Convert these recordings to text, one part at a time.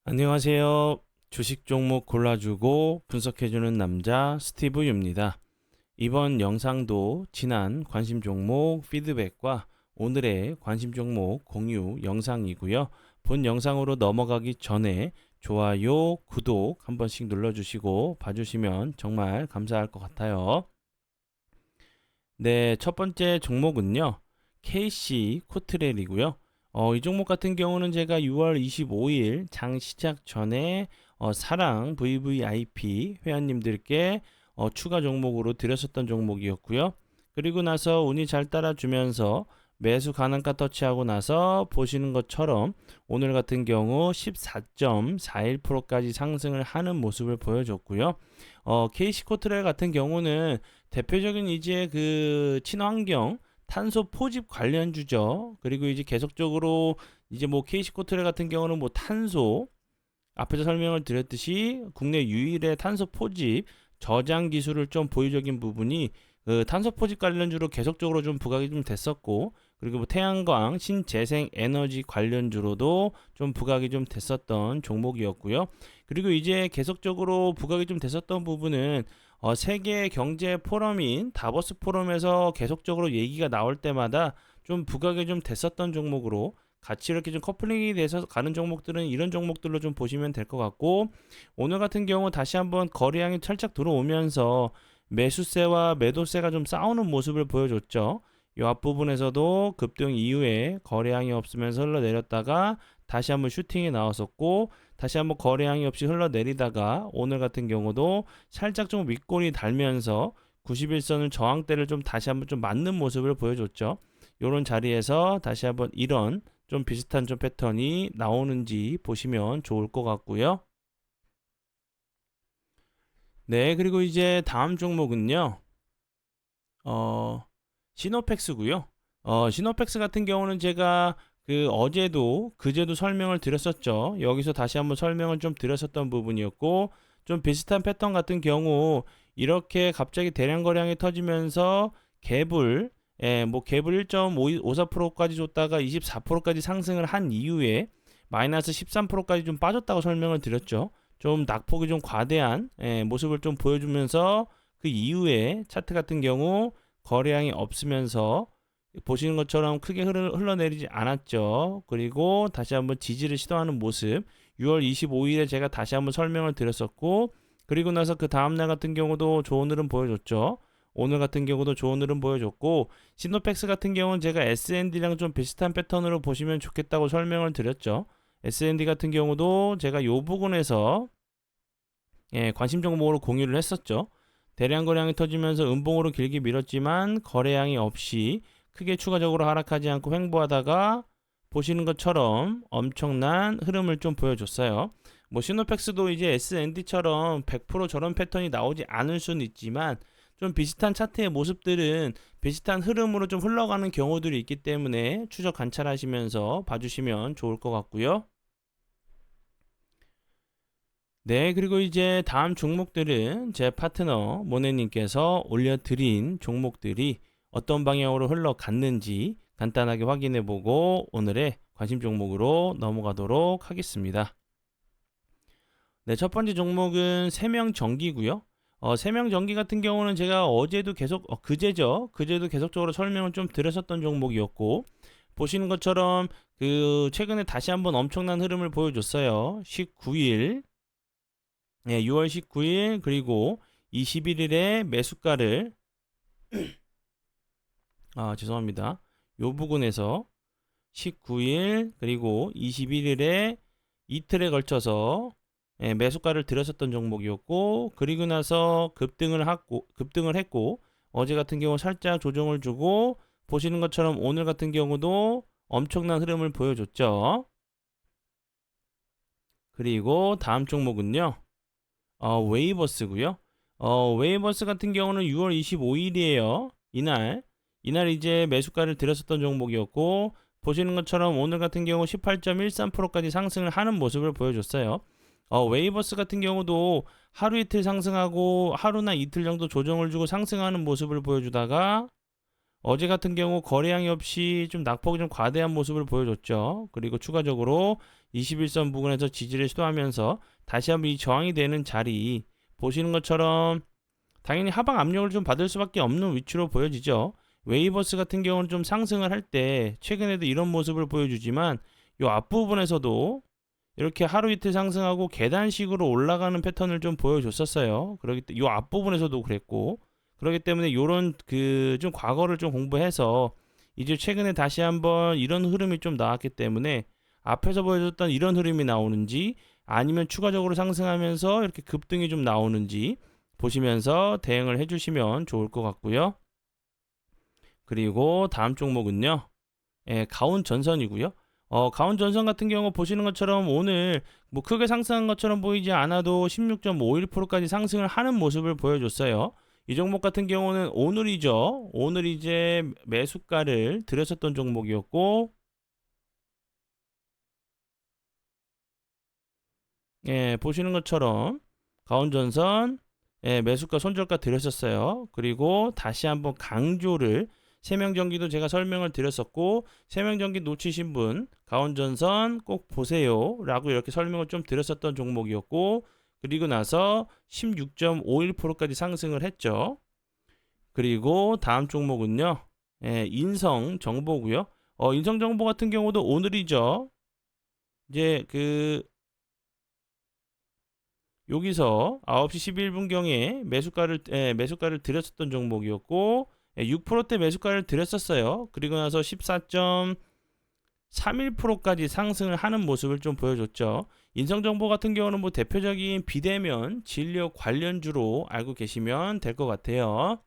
안녕하세요. 주식 종목 골라주고 분석해주는 남자 스티브 유입니다. 이번 영상도 지난 관심 종목 피드백과 오늘의 관심 종목 공유 영상이고요. 본 영상으로 넘어가기 전에 좋아요, 구독 한 번씩 눌러주시고 봐주시면 정말 감사할 것 같아요. 네, 첫 번째 종목은요. KC 코트렐이고요. 이 종목 같은 경우는 제가 6월 25일 장 시작 전에 사랑 VVIP 회원님들께 추가 종목으로 드렸었던 종목이었고요. 그리고 나서 운이 잘 따라주면서 매수 가능가 터치하고 나서 보시는 것처럼 오늘 같은 경우 14.41%까지 상승을 하는 모습을 보여줬고요. KC 코트렐 같은 경우는 대표적인 이제 그 친환경 탄소 포집 관련주죠. 그리고 이제 계속적으로 이제 뭐 KC코트레 같은 경우는 뭐 탄소 앞에서 설명을 드렸듯이 국내 유일의 탄소 포집 저장 기술을 좀 보유적인 부분이 그 탄소 포집 관련주로 계속적으로 좀 부각이 좀 됐었고, 그리고 뭐 태양광 신재생 에너지 관련주로도 좀 부각이 좀 됐었던 종목이었고요. 그리고 이제 계속적으로 부각이 좀 됐었던 부분은 세계 경제 포럼인 다보스 포럼에서 계속적으로 얘기가 나올 때마다 좀 부각이 좀 됐었던 종목으로 같이 이렇게 좀 커플링이 돼서 가는 종목들은 이런 종목들로 좀 보시면 될 것 같고, 오늘 같은 경우 다시 한번 거래량이 살짝 들어오면서 매수세와 매도세가 좀 싸우는 모습을 보여줬죠. 이 앞부분에서도 급등 이후에 거래량이 없으면서 흘러내렸다가 다시 한번 슈팅이 나왔었고, 다시 한번 거래량이 없이 흘러내리다가 오늘 같은 경우도 살짝 좀 윗골이 달면서 91선을 저항대를 좀 다시 한번 좀 맞는 모습을 보여줬죠. 이런 자리에서 다시 한번 이런 좀 비슷한 좀 패턴이 나오는지 보시면 좋을 것 같고요. 네, 그리고 이제 다음 종목은요. 시노펙스고요. 시노펙스 같은 경우는 제가 그 어제도 그제도 설명을 드렸었죠. 여기서 다시 한번 설명을 좀 드렸었던 부분이었고, 좀 비슷한 패턴 같은 경우 이렇게 갑자기 대량 거래량이 터지면서 갭을 뭐 갭을 1.54%까지 줬다가 24%까지 상승을 한 이후에 마이너스 13%까지 좀 빠졌다고 설명을 드렸죠. 좀 낙폭이 좀 과대한 모습을 좀 보여주면서 그 이후에 차트 같은 경우 거래량이 없으면서 보시는 것처럼 크게 흘러내리지 않았죠. 그리고 다시 한번 지지를 시도하는 모습 6월 25일에 제가 다시 한번 설명을 드렸었고, 그리고 나서 그 다음날 같은 경우도 좋은 흐름 보여줬죠. 오늘 같은 경우도 좋은 흐름 보여줬고, 시노펙스 같은 경우는 제가 S&D랑 좀 비슷한 패턴으로 보시면 좋겠다고 설명을 드렸죠. S&D 같은 경우도 제가 요 부분에서 관심 종목으로 공유를 했었죠. 대량 거래량이 터지면서 음봉으로 길게 밀었지만 거래량이 없이 크게 추가적으로 하락하지 않고 횡보하다가 보시는 것처럼 엄청난 흐름을 좀 보여줬어요. 뭐 시노펙스도 이제 S&D처럼 100% 저런 패턴이 나오지 않을 수는 있지만 좀 비슷한 차트의 모습들은 비슷한 흐름으로 좀 흘러가는 경우들이 있기 때문에 추적 관찰하시면서 봐주시면 좋을 것 같고요. 네, 그리고 이제 다음 종목들은 제 파트너 모네님께서 올려드린 종목들이 어떤 방향으로 흘러갔는지 간단하게 확인해보고 오늘의 관심 종목으로 넘어가도록 하겠습니다. 네, 첫 번째 종목은 세명전기고요. 세명전기 같은 경우는 제가 어제도 계속 그제도 계속적으로 설명을 좀 드렸었던 종목이었고, 보시는 것처럼 그 최근에 다시 한번 엄청난 흐름을 보여줬어요. 19일 6월 19일 그리고 21일에 매수가를 죄송합니다. 요 부분에서 19일 그리고 21일에 이틀에 걸쳐서 매수가를 들였었던 종목이었고, 그리고 나서 급등을 했고 어제 같은 경우 살짝 조정을 주고 보시는 것처럼 오늘 같은 경우도 엄청난 흐름을 보여줬죠. 그리고 다음 종목은요. 웨이버스고요. 웨이버스 같은 경우는 6월 25일이에요. 이날 이제 매수가를 들였었던 종목이었고, 보시는 것처럼 오늘 같은 경우 18.13%까지 상승을 하는 모습을 보여줬어요. 웨이버스 같은 경우도 하루 이틀 상승하고 하루나 이틀 정도 조정을 주고 상승하는 모습을 보여주다가 어제 같은 경우 거래량이 없이 좀 낙폭이 좀 과대한 모습을 보여줬죠. 그리고 추가적으로 21선 부근에서 지지를 시도하면서 다시 한번 이 저항이 되는 자리 보시는 것처럼 당연히 하방 압력을 좀 받을 수밖에 없는 위치로 보여지죠. 웨이버스 같은 경우는 좀 상승을 할 때 최근에도 이런 모습을 보여주지만 이 앞부분에서도 이렇게 하루 이틀 상승하고 계단식으로 올라가는 패턴을 좀 보여줬었어요. 그러기 때문에 이 앞부분에서도 그랬고, 그렇기 때문에 요런 그 좀 과거를 좀 공부해서 이제 최근에 다시 한번 이런 흐름이 좀 나왔기 때문에 앞에서 보여줬던 이런 흐름이 나오는지 아니면 추가적으로 상승하면서 이렇게 급등이 좀 나오는지 보시면서 대응을 해주시면 좋을 것 같고요. 그리고 다음 종목은요, 가온 전선이고요. 가온 전선 같은 경우 보시는 것처럼 오늘 뭐 크게 상승한 것처럼 보이지 않아도 16.51%까지 상승을 하는 모습을 보여줬어요. 이 종목 같은 경우는 오늘이죠. 오늘 이제 매수가를 들였었던 종목이었고, 보시는 것처럼 가온 전선 매수가 손절가 드렸었어요. 그리고 다시 한번 강조를 세명전기도 제가 설명을 드렸었고 세명전기 놓치신 분 가온전선 꼭 보세요 라고 이렇게 설명을 좀 드렸었던 종목이었고 그리고 나서 16.51%까지 상승을 했죠. 그리고 다음 종목은요, 인성정보고요. 인성정보 같은 경우도 오늘이죠. 이제 그 여기서 9시 11분경에 매수가를 드렸었던 종목이었고 6%대 매수가를 드렸었어요. 그리고 나서 14.31%까지 상승을 하는 모습을 좀 보여줬죠. 인성정보 같은 경우는 뭐 대표적인 비대면 진료 관련주로 알고 계시면 될 것 같아요.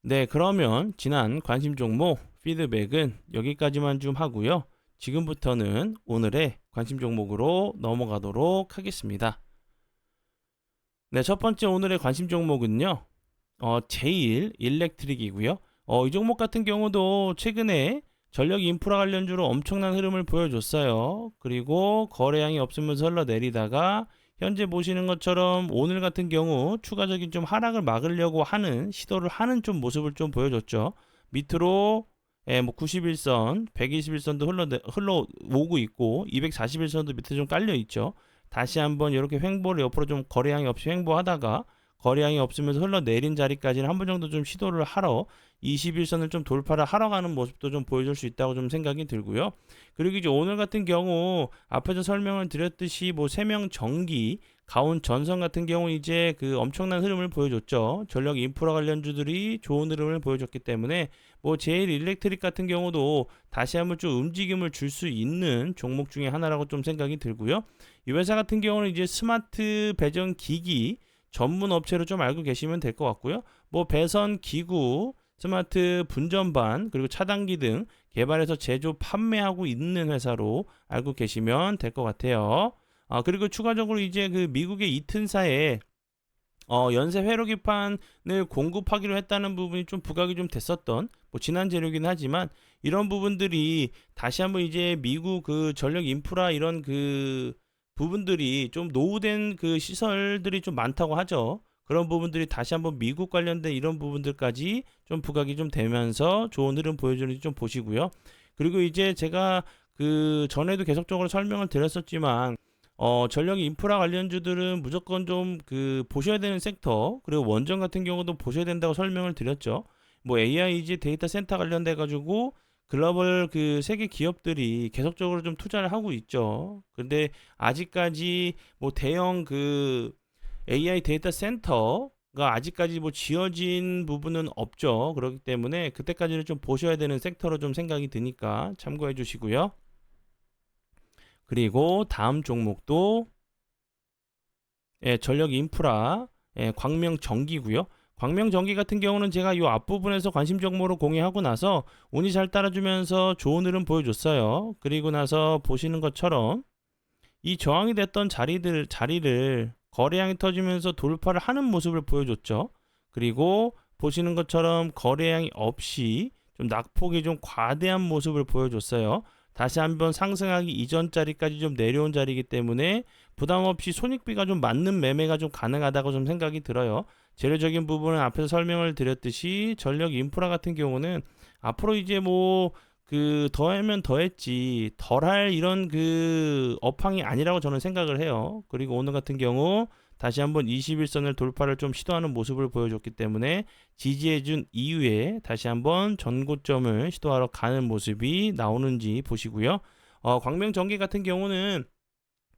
네, 그러면 지난 관심 종목 피드백은 여기까지만 좀 하고요. 지금부터는 오늘의 관심 종목으로 넘어가도록 하겠습니다. 네, 첫 번째 오늘의 관심 종목은요. 제일 일렉트릭이고요. 이 종목 같은 경우도 최근에 전력 인프라 관련주로 엄청난 흐름을 보여줬어요. 그리고 거래량이 없으면서 흘러내리다가 현재 보시는 것처럼 오늘 같은 경우 추가적인 좀 하락을 막으려고 하는 시도를 하는 좀 모습을 좀 보여줬죠. 밑으로 뭐 91선, 121선도 흘러오고 있고 241선도 밑에 좀 깔려 있죠. 다시 한번 이렇게 횡보를 옆으로 좀 거래량이 없이 횡보하다가 거래량이 없으면서 흘러내린 자리까지는 한 번 정도 좀 시도를 하러 21선을 좀 돌파를 하러 가는 모습도 좀 보여줄 수 있다고 좀 생각이 들고요. 그리고 이제 오늘 같은 경우 앞에서 설명을 드렸듯이 뭐 세명 전기, 가온 전선 같은 경우 이제 그 엄청난 흐름을 보여줬죠. 전력 인프라 관련주들이 좋은 흐름을 보여줬기 때문에 뭐 제일 일렉트릭 같은 경우도 다시 한번 좀 움직임을 줄 수 있는 종목 중에 하나라고 좀 생각이 들고요. 이 회사 같은 경우는 이제 스마트 배전 기기 전문 업체로 좀 알고 계시면 될 것 같고요. 뭐 배선 기구, 스마트 분전반, 그리고 차단기 등 개발해서 제조 판매하고 있는 회사로 알고 계시면 될 것 같아요. 그리고 추가적으로 이제 그 미국의 이튼사에 연쇄 회로기판을 공급하기로 했다는 부분이 좀 부각이 좀 됐었던 뭐 지난 재료긴 하지만 이런 부분들이 다시 한번 이제 미국 그 전력 인프라 이런 그 부분들이 좀 노후된 그 시설들이 좀 많다고 하죠. 그런 부분들이 다시 한번 미국 관련된 이런 부분들까지 좀 부각이 좀 되면서 좋은 흐름 보여주는지 좀 보시고요. 그리고 이제 제가 그 전에도 계속적으로 설명을 드렸었지만 전력 인프라 관련주들은 무조건 좀 그 보셔야 되는 섹터, 그리고 원전 같은 경우도 보셔야 된다고 설명을 드렸죠. 뭐 AI 이제 데이터 센터 관련돼 가지고 글로벌 그 세계 기업들이 계속적으로 좀 투자를 하고 있죠. 근데 아직까지 뭐 대형 그 AI 데이터 센터가 아직까지 뭐 지어진 부분은 없죠. 그렇기 때문에 그때까지는 좀 보셔야 되는 섹터로 좀 생각이 드니까 참고해 주시고요. 그리고 다음 종목도 전력 인프라, 광명 전기고요. 광명 전기 같은 경우는 제가 이 앞부분에서 관심 종목으로 공유하고 나서 운이 잘 따라주면서 좋은 흐름 보여줬어요. 그리고 나서 보시는 것처럼 이 저항이 됐던 자리를 거래량이 터지면서 돌파를 하는 모습을 보여줬죠. 그리고 보시는 것처럼 거래량이 없이 좀 낙폭이 좀 과대한 모습을 보여줬어요. 다시 한번 상승하기 이전 자리까지 좀 내려온 자리이기 때문에 부담 없이 손익비가 좀 맞는 매매가 좀 가능하다고 좀 생각이 들어요. 재료적인 부분은 앞에서 설명을 드렸듯이 전력 인프라 같은 경우는 앞으로 이제 뭐 그 더하면 더했지 덜할 이런 그 업황이 아니라고 저는 생각을 해요. 그리고 오늘 같은 경우 다시 한번 21선을 돌파를 좀 시도하는 모습을 보여줬기 때문에 지지해준 이후에 다시 한번 전고점을 시도하러 가는 모습이 나오는지 보시고요. 광명전기 같은 경우는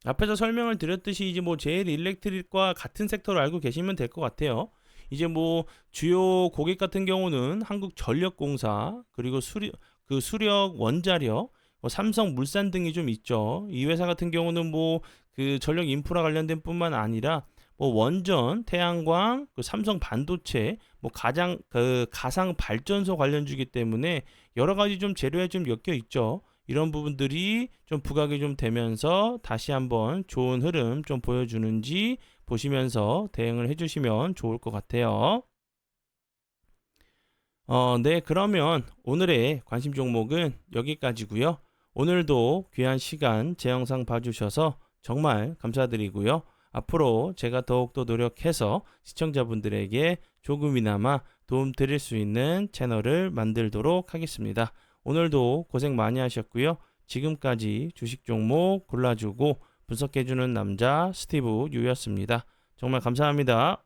앞에서 설명을 드렸듯이 이제 뭐 제일 일렉트릭과 같은 섹터를 알고 계시면 될 것 같아요. 이제 뭐 주요 고객 같은 경우는 한국전력공사 그리고 수력 원자력 삼성물산 등이 좀 있죠. 이 회사 같은 경우는 뭐 그 전력 인프라 관련된 뿐만 아니라 뭐 원전, 태양광, 그 삼성 반도체, 뭐 가장 그 가상 발전소 관련주기 때문에 여러 가지 좀 재료에 좀 엮여 있죠. 이런 부분들이 좀 부각이 좀 되면서 다시 한번 좋은 흐름 좀 보여주는지 보시면서 대응을 해주시면 좋을 것 같아요. 네, 그러면 오늘의 관심 종목은 여기까지고요. 오늘도 귀한 시간 제 영상 봐주셔서 정말 감사드리고요. 앞으로 제가 더욱더 노력해서 시청자분들에게 조금이나마 도움 드릴 수 있는 채널을 만들도록 하겠습니다. 오늘도 고생 많이 하셨고요. 지금까지 주식 종목 골라주고 분석해주는 남자 스티브 유였습니다. 정말 감사합니다.